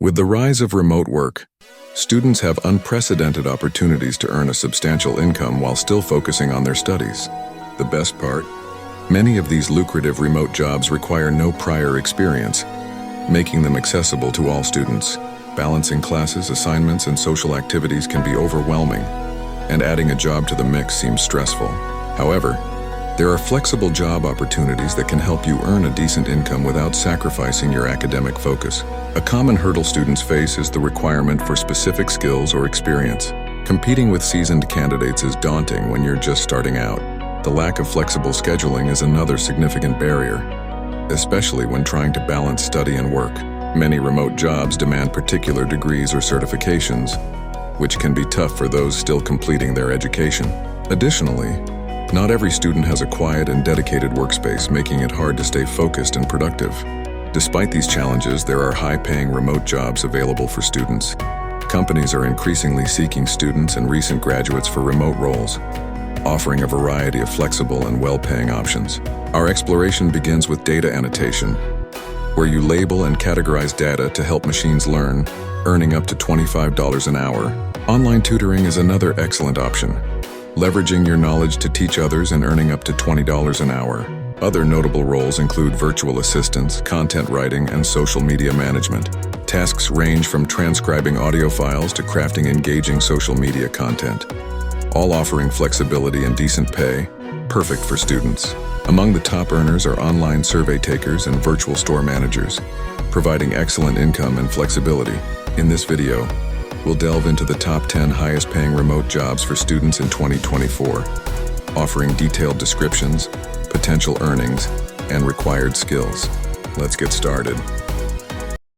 With the rise of remote work, students have unprecedented opportunities to earn a substantial income while still focusing on their studies. The best part? Many of these lucrative remote jobs require no prior experience, making them accessible to all students. Balancing classes, assignments, and social activities can be overwhelming, and adding a job to the mix seems stressful. However, there are flexible job opportunities that can help you earn a decent income without sacrificing your academic focus. A common hurdle students face is the requirement for specific skills or experience. Competing with seasoned candidates is daunting when you're just starting out. The lack of flexible scheduling is another significant barrier, especially when trying to balance study and work. Many remote jobs demand particular degrees or certifications, which can be tough for those still completing their education. Additionally, not every student has a quiet and dedicated workspace, making it hard to stay focused and productive. Despite these challenges, there are high-paying remote jobs available for students. Companies are increasingly seeking students and recent graduates for remote roles, offering a variety of flexible and well-paying options. Our exploration begins with data annotation, where you label and categorize data to help machines learn, earning up to $25 an hour. Online tutoring is another excellent option, leveraging your knowledge to teach others and earning up to $20 an hour. Other notable roles include virtual assistants, content writing, and social media management. Tasks range from transcribing audio files to crafting engaging social media content, all offering flexibility and decent pay, perfect for students. Among the top earners are online survey takers and virtual store managers, providing excellent income and flexibility. In this video, we'll delve into the top 10 highest-paying remote jobs for students in 2024, offering detailed descriptions, potential earnings, and required skills. Let's get started.